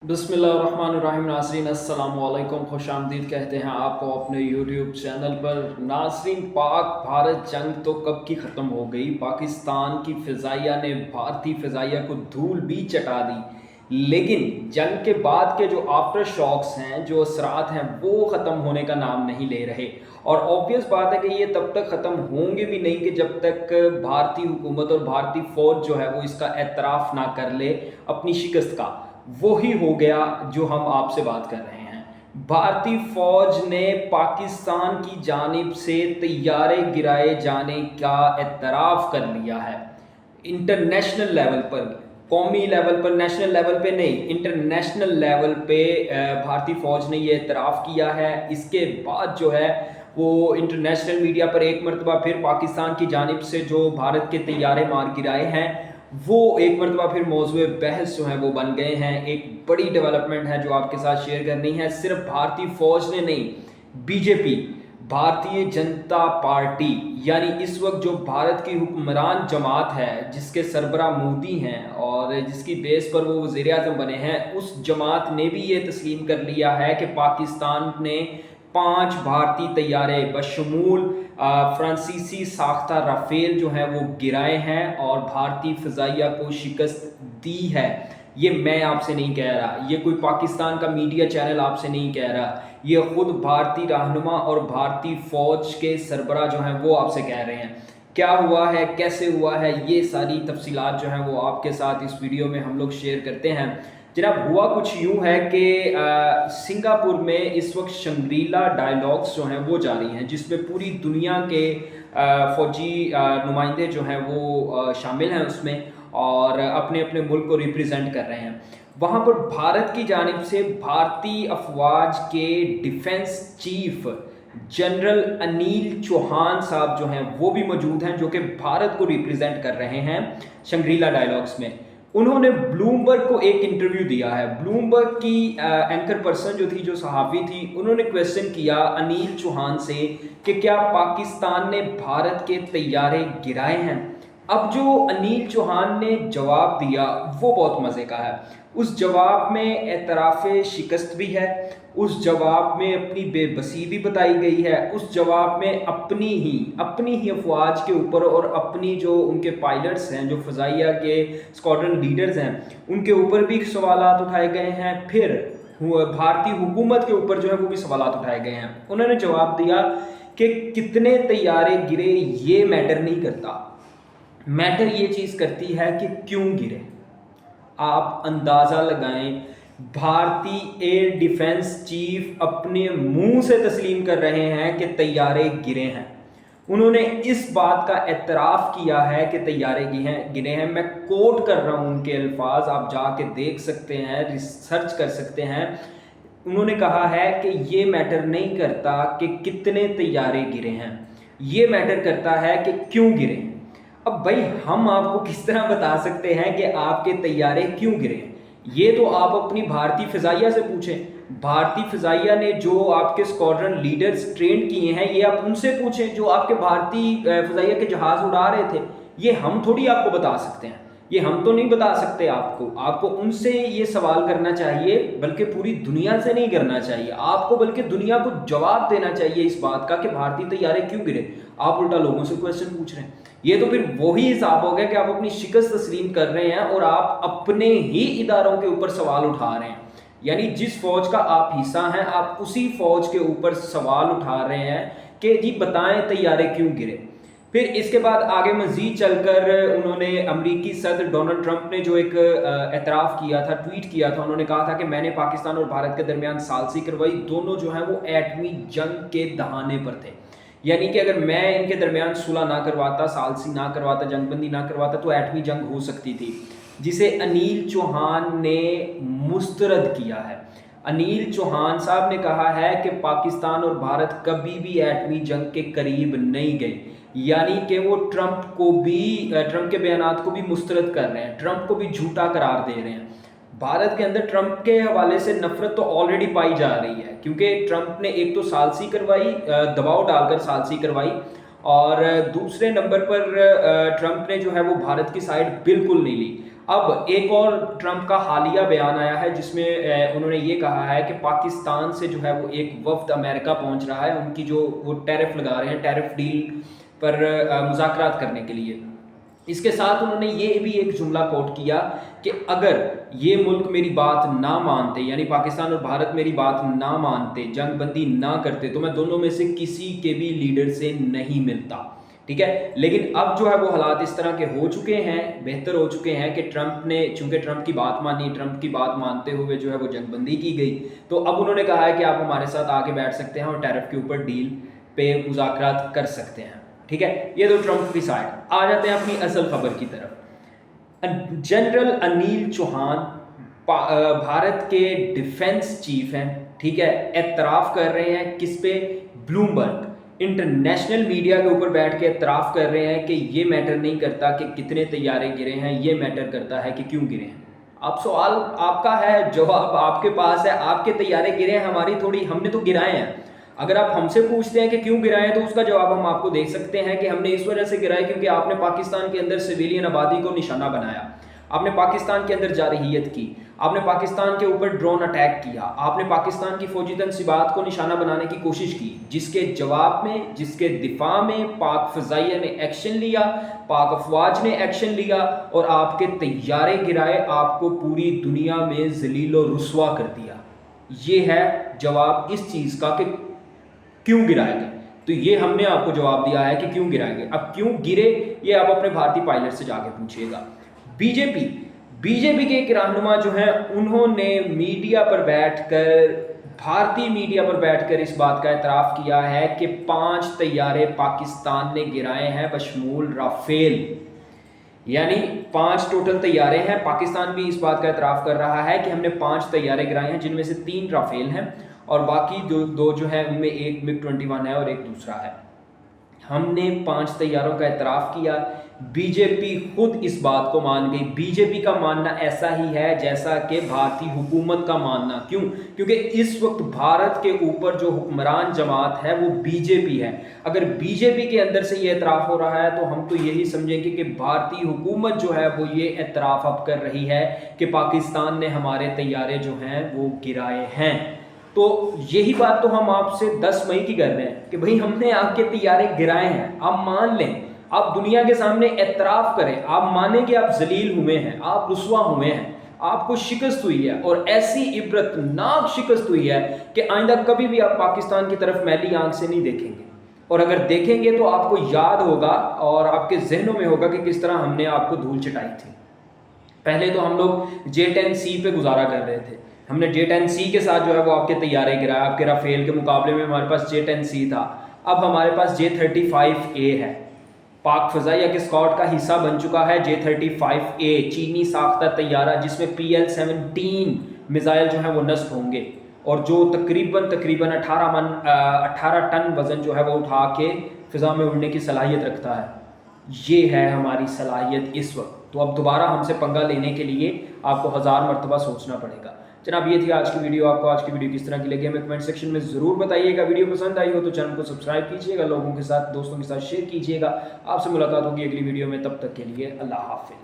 बिस्मिल्लाहिर्रहमानिर्रहीम। नाज़रीन अस्सलामु अलैकुम, खुश आमदीद कहते हैं आपको अपने यूट्यूब चैनल पर। नाज़रीन, पाक भारत जंग तो कब की ख़त्म हो गई। पाकिस्तान की फ़िज़ाइया ने भारतीय फ़िज़ाइया को धूल भी चटा दी, लेकिन जंग के बाद के जो आफ्टर शॉक्स हैं, जो असरात हैं, वो ख़त्म होने का नाम नहीं ले रहे। और ऑब्वियस बात है कि ये तब तक ख़त्म होंगे भी नहीं कि जब तक भारतीय हुकूमत और भारतीय फ़ौज जो है वो इसका एतराफ़ ना कर ले अपनी शिकस्त का। वो ही हो गया जो हम आपसे बात कर रहे हैं। भारतीय फौज ने पाकिस्तान की जानिब से तैयारे गिराए जाने का एतराफ़ कर लिया है इंटरनेशनल लेवल पर। कौमी लेवल पर, नेशनल लेवल पे नहीं, इंटरनेशनल लेवल पे भारतीय फ़ौज ने ये एतराफ़ किया है। इसके बाद जो है वो इंटरनेशनल मीडिया पर एक मरतबा फिर पाकिस्तान की जानिब से जो भारत के तैयारे मार गिराए हैं वो एक मरतबा फिर मौज़ूए बहस जो है वो बन गए हैं। एक बड़ी डेवलपमेंट है जो आपके साथ शेयर करनी है। सिर्फ भारतीय फ़ौज ने नहीं, बीजेपी, भारतीय जनता पार्टी, यानी इस वक्त जो भारत की हुक्मरान जमात है, जिसके सरबरा मोदी हैं और जिसकी बेस पर वो वज़ीर आज़म बने हैं, उस जमात ने भी ये तस्लीम कर लिया है कि पाकिस्तान ने 5 भारतीय तैयारे बशमूल फ्रांसीसी साख्ता राफेल जो है वो गिराए हैं और भारतीय फ़िज़ाइया को शिकस्त दी है। ये मैं आपसे नहीं कह रहा, ये कोई पाकिस्तान का मीडिया चैनल आपसे नहीं कह रहा, ये ख़ुद भारतीय रहनुमा और भारतीय फ़ौज के सरबरा जो हैं वो आपसे कह रहे हैं। क्या हुआ है, कैसे हुआ है, ये सारी तफसीलात जो हैं वो आपके साथ इस वीडियो में हम लोग शेयर करते हैं। जनाब, हुआ कुछ यूँ है कि सिंगापुर में इस वक्त शंग्रीला डायलॉग्स जो हैं वो जारी हैं, जिसमें पूरी दुनिया के फ़ौजी नुमाइंदे जो हैं वो शामिल हैं उसमें और अपने अपने मुल्क को रिप्रेजेंट कर रहे हैं। वहाँ पर भारत की जानिब से भारतीय अफवाज के defence chief general Anil Chauhan साहब जो हैं वो भी मौजूद हैं, जो कि भारत को रिप्रेजेंट कर रहे हैं शंग्रीला डायलॉग्स में। उन्होंने ब्लूमबर्ग को एक इंटरव्यू दिया है। ब्लूमबर्ग की एंकर पर्सन जो थी, जो सहाफ़ी थी, उन्होंने क्वेश्चन किया अनिल चौहान से कि क्या पाकिस्तान ने भारत के तैयारे गिराए हैं। अब जो अनिल चौहान ने जवाब दिया वो बहुत मज़े का है। उस जवाब में एतराफ़ शिकस्त भी है, उस जवाब में अपनी बेबसी भी बताई गई है, उस जवाब में अपनी ही अफवाज के ऊपर और अपनी जो उनके पायलट्स हैं, जो फ़ज़ाइया के स्क्वाड्रन लीडर्स हैं, उनके ऊपर भी सवालात उठाए गए हैं। फिर भारतीय हुकूमत के ऊपर जो है वो भी सवालात उठाए गए हैं। उन्होंने जवाब दिया कि कितने तैयारे गिरे ये मैटर नहीं करता, मैटर ये चीज़ करती है कि क्यों गिरे। आप अंदाज़ा लगाएं, भारतीय एयर डिफेंस चीफ अपने मुंह से तस्लीम कर रहे हैं कि तैयारे गिरे हैं। उन्होंने इस बात का एतराफ़ किया है कि तैयारे गिरे हैं। मैं कोट कर रहा हूं उनके अल्फाज, आप जाके देख सकते हैं, रिसर्च कर सकते हैं। उन्होंने कहा है कि ये मैटर नहीं करता कि कितने तैयारे गिरे हैं, ये मैटर करता है कि क्यों गिरे हैं। अब भाई, हम आपको किस तरह बता सकते हैं कि आपके तैयारे क्यों गिरे? ये तो आप अपनी भारतीय फ़िज़ाइया से पूछें। भारतीय फ़िज़ाइया ने जो आपके स्क्वाड्रन लीडर्स ट्रेन किए हैं, ये आप उनसे पूछें जो आपके भारतीय फ़िज़ाइया के जहाज़ उड़ा रहे थे। ये हम थोड़ी आपको बता सकते हैं, ये हम तो नहीं बता सकते आपको उनसे ये सवाल करना चाहिए, बल्कि पूरी दुनिया से नहीं करना चाहिए आपको, बल्कि दुनिया को जवाब देना चाहिए इस बात का कि भारतीय तैयारे क्यों गिरे। आप उल्टा लोगों से क्वेश्चन पूछ रहे हैं। ये तो फिर वही हिसाब हो गया कि आप अपनी शिकस्त तस्लीम कर रहे हैं और आप अपने ही इदारों के ऊपर सवाल उठा रहे हैं। यानी जिस फौज का आप हिस्सा हैं, आप उसी फौज के ऊपर सवाल उठा रहे हैं कि जी बताएं तैयारे क्यों गिरे। फिर इसके बाद आगे मजीद चलकर उन्होंने अमेरिकी सदर डोनाल्ड ट्रंप ने जो एक एतराफ़ किया था, ट्वीट किया था, उन्होंने कहा था कि मैंने पाकिस्तान और भारत के दरमियान सालसी करवाई। दोनों जो हैं वो एटमी जंग के दहाने पर थे। यानी कि अगर मैं इनके दरमियान सुलह ना करवाता, सालसी ना करवाता, जंगबंदी ना करवाता, तो एटमी जंग हो सकती थी, जिसे अनिल चौहान ने मुस्तरद किया है। अनिल चौहान साहब ने कहा है कि पाकिस्तान और भारत कभी भी एटमी जंग के करीब नहीं गए। यानी कि वो ट्रंप के बयानात को भी मुस्तरद कर रहे हैं, ट्रंप को भी झूठा करार दे रहे हैं। भारत के अंदर ट्रंप के हवाले से नफरत तो ऑलरेडी पाई जा रही है, क्योंकि ट्रंप ने एक तो सालसी करवाई, दबाव डालकर सालसी करवाई, और दूसरे नंबर पर ट्रंप ने जो है वो भारत की साइड बिल्कुल नहीं ली। اب ایک اور ٹرمپ کا حالیہ بیان آیا ہے جس میں انہوں نے یہ کہا ہے کہ پاکستان سے جو ہے وہ ایک وفد امریکہ پہنچ رہا ہے، ان کی جو وہ ٹیرف لگا رہے ہیں، ٹیرف ڈیل پر مذاکرات کرنے کے لیے۔ اس کے ساتھ انہوں نے یہ بھی ایک جملہ کوٹ کیا کہ اگر یہ ملک میری بات نہ مانتے، یعنی پاکستان اور بھارت میری بات نہ مانتے، جنگ بندی نہ کرتے، تو میں دونوں میں سے کسی کے بھی لیڈر سے نہیں ملتا، ٹھیک ہے۔ لیکن اب جو ہے وہ حالات اس طرح کے ہو چکے ہیں، بہتر ہو چکے ہیں کہ ٹرمپ نے چونکہ ٹرمپ کی بات مانی، ٹرمپ کی بات مانتے ہوئے جو ہے وہ جنگ بندی کی گئی، تو اب انہوں نے کہا ہے کہ آپ ہمارے ساتھ آ کے بیٹھ سکتے ہیں اور ٹیرف کے اوپر ڈیل پہ مذاکرات کر سکتے ہیں، ٹھیک ہے۔ یہ تو ٹرمپ کی سائڈ۔ آ جاتے ہیں اپنی اصل خبر کی طرف۔ جنرل انیل چوہان بھارت کے ڈیفنس چیف ہیں، ٹھیک ہے، اعتراف کر رہے ہیں کس پہ؟ بلومبرگ انٹرنیشنل میڈیا کے اوپر بیٹھ کے اعتراف کر رہے ہیں کہ یہ میٹر نہیں کرتا کہ کتنے طیارے گرے ہیں، یہ میٹر کرتا ہے کہ کیوں گرے ہیں۔ اب سوال آپ کا ہے، جواب آپ کے پاس ہے، آپ کے طیارے گرے ہیں، ہماری تھوڑی، ہم نے تو گرائے ہیں۔ اگر آپ ہم سے پوچھتے ہیں کہ کیوں گرائے تو اس کا جواب ہم آپ کو دے سکتے ہیں کہ ہم نے اس وجہ سے گرائے کیونکہ آپ نے پاکستان کے اندر سویلین آبادی کو نشانہ بنایا، آپ نے پاکستان کے اندر جارحیت کی، آپ نے پاکستان کے اوپر ڈرون اٹیک کیا، آپ نے پاکستان کی فوجی تنصیبات کو نشانہ بنانے کی کوشش کی، جس کے جواب میں، جس کے دفاع میں پاک فضائیہ نے ایکشن لیا، پاک افواج نے ایکشن لیا اور آپ کے طیارے گرائے، آپ کو پوری دنیا میں ذلیل و رسوا کر دیا۔ یہ ہے جواب اس چیز کا کہ کیوں گرائے گئے۔ تو یہ ہم نے آپ کو جواب دیا ہے کہ کیوں گرائے گئے۔ اب کیوں گرے یہ آپ اپنے بھارتی پائلٹ سے جا کے پوچھیے گا۔ بی جے پی کے ایک رہنما جو ہیں انہوں نے میڈیا پر بیٹھ کر، بھارتی میڈیا پر بیٹھ کر اس بات کا اعتراف کیا ہے کہ 5 طیارے پاکستان نے گرائے ہیں بشمول رافیل، یعنی 5 ٹوٹل طیارے ہیں۔ پاکستان بھی اس بات کا اعتراف کر رہا ہے کہ ہم نے 5 طیارے گرائے ہیں، جن میں سے 3 رافیل ہیں اور باقی دو جو ہیں ان میں ایک MiG 21 ہے اور ایک دوسرا ہے۔ ہم نے 5 طیاروں کا اعتراف کیا۔ بی جے پی خود اس بات کو مان گئی۔ بی جے پی کا ماننا ایسا ہی ہے جیسا کہ بھارتی حکومت کا ماننا۔ کیوں؟ کیونکہ اس وقت بھارت کے اوپر جو حکمران جماعت ہے وہ بی جے پی ہے۔ اگر بی جے پی کے اندر سے یہ اعتراف ہو رہا ہے تو ہم تو یہی سمجھیں گے کہ بھارتی حکومت جو ہے وہ یہ اعتراف اب کر رہی ہے کہ پاکستان نے ہمارے طیارے جو ہیں وہ گرائے ہیں۔ تو یہی بات تو ہم آپ سے 10 مئی کی کر رہے ہیں کہ بھئی ہم نے آپ کے طیارے گرائے ہیں، آپ مان لیں، آپ دنیا کے سامنے اعتراف کریں، آپ مانیں کہ آپ ذلیل ہوئے ہیں، آپ رسوا ہوئے ہیں، آپ کو شکست ہوئی ہے اور ایسی عبرت ناک شکست ہوئی ہے کہ آئندہ کبھی بھی آپ پاکستان کی طرف میلی آنکھ سے نہیں دیکھیں گے، اور اگر دیکھیں گے تو آپ کو یاد ہوگا اور آپ کے ذہنوں میں ہوگا کہ کس طرح ہم نے آپ کو دھول چٹائی تھی۔ پہلے تو ہم لوگ J-10C پہ گزارا کر رہے تھے، ہم نے J-10C کے ساتھ جو ہے وہ آپ کے طیارے گرایا، آپ کے رافیل کے مقابلے میں ہمارے پاس J-10C تھا، اب ہمارے پاس J-35A ہے، پاک فضائیہ کے سکواڈ کا حصہ بن چکا ہے J-35A، چینی ساختہ طیارہ جس میں PL-17 میزائل جو ہیں وہ نصب ہوں گے اور جو تقریباً 18 ٹن وزن جو ہے وہ اٹھا کے فضا میں اڑنے کی صلاحیت رکھتا ہے۔ یہ ہے ہماری صلاحیت اس وقت۔ تو اب دوبارہ ہم سے پنگا لینے کے لیے آپ کو 1000 مرتبہ سوچنا پڑے گا۔ جناب یہ تھی آج کی ویڈیو، آپ کو آج کی ویڈیو کس طرح کی لگی ہمیں کمنٹ سیکشن میں ضرور بتائیے گا۔ ویڈیو پسند آئی ہو تو چینل کو سبسکرائب کیجیے گا، لوگوں کے ساتھ، دوستوں کے ساتھ شیئر کیجیے گا۔ آپ سے ملاقات ہوگی اگلی ویڈیو میں، تب تک کے لیے اللہ حافظ۔